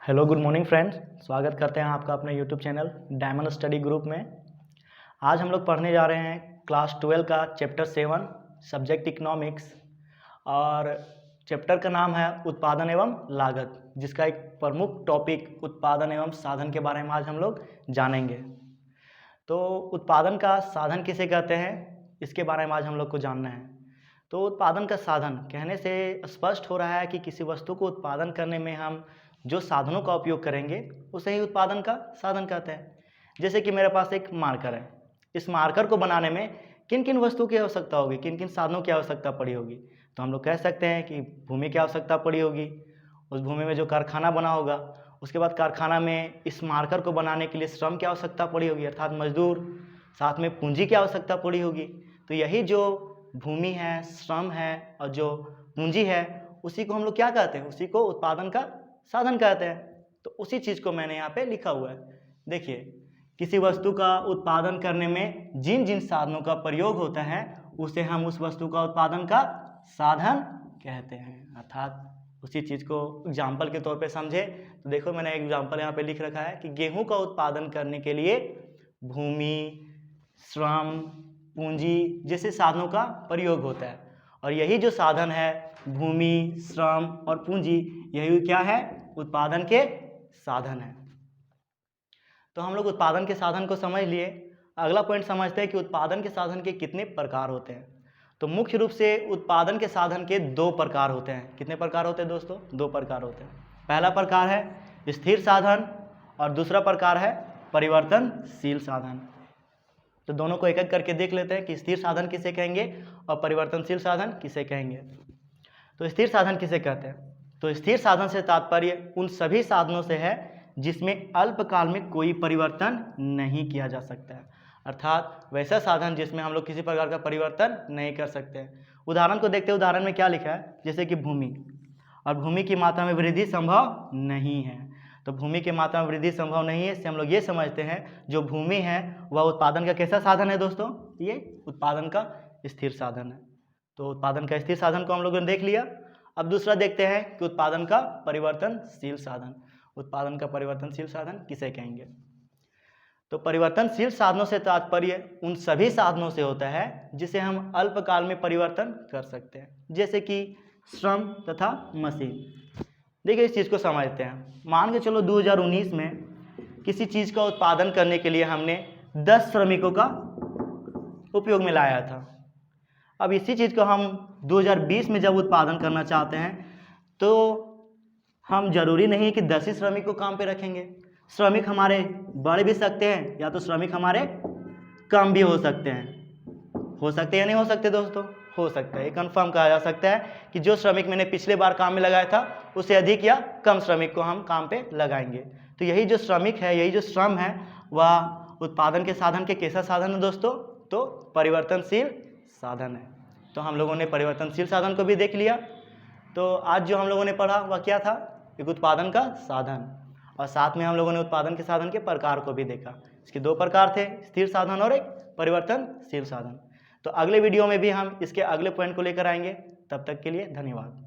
Hello good morning friends, स्वागत करते हैं आपका अपने YouTube channel diamond study group में। आज हम लोग पढ़ने जा रहे हैं क्लास 12 का चैप्टर 7 सब्जेक्ट इकोनॉमिक्स और चैप्टर का नाम है उत्पादन एवं लागत, जिसका एक प्रमुख टॉपिक उत्पादन एवं साधन के बारे में आज हम लोग जानेंगे। तो उत्पादन का साधन किसे कहते हैं, इसके बारे में आज हम लोग को जानना है। तो उत्पादन का साधन कहने से स्पष्ट हो रहा है कि किसी वस्तु को उत्पादन करने में हम जो साधनों का उपयोग करेंगे उसे ही उत्पादन का साधन कहते हैं। जैसे कि मेरे पास एक मार्कर है, इस मार्कर को बनाने में किन किन वस्तुओं की आवश्यकता होगी, किन किन साधनों की आवश्यकता पड़ी होगी। तो हम लोग कह सकते हैं कि भूमि की आवश्यकता पड़ी होगी, उस भूमि में जो कारखाना बना होगा, उसके बाद कारखाना में इस मार्कर को बनाने के लिए श्रम की आवश्यकता पड़ी होगी अर्थात मजदूर, साथ में पूंजी की आवश्यकता पड़ी होगी। तो यही जो भूमि है, श्रम है और जो पूंजी है, उसी को हम लोग क्या कहते हैं, उसी को उत्पादन का साधन कहते हैं। तो उसी चीज़ को मैंने यहाँ पे लिखा हुआ है। देखिए, किसी वस्तु का उत्पादन करने में जिन जिन साधनों का प्रयोग होता है उसे हम उस वस्तु का उत्पादन का साधन कहते हैं। अर्थात उसी चीज़ को एग्जाम्पल के तौर पे समझे तो देखो, मैंने एग्जाम्पल यहाँ पे लिख रखा है कि गेहूं का उत्पादन करने के लिए भूमि, श्रम, पूंजी जैसे साधनों का प्रयोग होता है। और यही जो साधन है भूमि, श्रम और पूंजी, यही क्या है, उत्पादन के साधन है। तो हम लोग उत्पादन के साधन को समझ लिए। अगला पॉइंट समझते हैं कि उत्पादन के साधन के कितने प्रकार होते हैं। तो मुख्य रूप से उत्पादन के साधन के दो प्रकार होते हैं। कितने प्रकार होते हैं दोस्तों? दो प्रकार होते हैं। पहला प्रकार है स्थिर साधन और दूसरा प्रकार है परिवर्तनशील साधन। तो दोनों को एक एक करके देख लेते हैं कि स्थिर साधन किसे कहेंगे और परिवर्तनशील साधन किसे कहेंगे। तो स्थिर साधन किसे कहते हैं? तो स्थिर साधन से तात्पर्य उन सभी साधनों से है जिसमें अल्पकाल में कोई परिवर्तन नहीं किया जा सकता है। अर्थात वैसा साधन जिसमें हम लोग किसी प्रकार का परिवर्तन नहीं कर सकते हैं। उदाहरण को देखते हैं। उदाहरण में क्या लिखा है, जैसे कि भूमि, और भूमि की मात्रा में वृद्धि संभव नहीं है। तो भूमि की मात्रा में वृद्धि संभव नहीं है, इससे हम लोग ये समझते हैं जो भूमि है वह उत्पादन का कैसा साधन है दोस्तों? ये उत्पादन का स्थिर साधन है। तो उत्पादन का स्थिर साधन को हम लोगों ने देख लिया। अब दूसरा देखते हैं कि उत्पादन का परिवर्तनशील साधन। उत्पादन का परिवर्तनशील साधन किसे कहेंगे? तो परिवर्तनशील साधनों से तात्पर्य उन सभी साधनों से होता है जिसे हम अल्पकाल में परिवर्तन कर सकते हैं, जैसे कि श्रम तथा मशीन। देखिए, इस चीज़ को समझते हैं। मान के चलो 2019 में किसी चीज़ का उत्पादन करने के लिए हमने 10 श्रमिकों का उपयोग में लाया था। अब इसी चीज़ को हम 2020 में जब उत्पादन करना चाहते हैं तो हम जरूरी नहीं कि 10 ही श्रमिक को काम पे रखेंगे। श्रमिक हमारे बढ़ भी सकते हैं या तो श्रमिक हमारे कम भी हो सकते हैं। हो सकते हैं या नहीं हो सकते दोस्तों? हो सकता है। ये कन्फर्म कहा जा सकता है कि जो श्रमिक मैंने पिछले बार काम में लगाया था उससे अधिक या कम श्रमिक को हम काम पे लगाएंगे। तो यही जो श्रमिक है, यही जो श्रम है, वह उत्पादन के साधन के कैसा साधन है दोस्तों? तो परिवर्तनशील साधन है। तो हम लोगों ने परिवर्तनशील साधन को भी देख लिया। तो आज जो हम लोगों ने पढ़ा वह क्या था? एक उत्पादन का साधन, और साथ में हम लोगों ने उत्पादन के साधन के प्रकार को भी देखा। इसके दो प्रकार थे, स्थिर साधन और एक परिवर्तनशील साधन। तो अगले वीडियो में भी हम इसके अगले पॉइंट को लेकर आएंगे। तब तक के लिए धन्यवाद।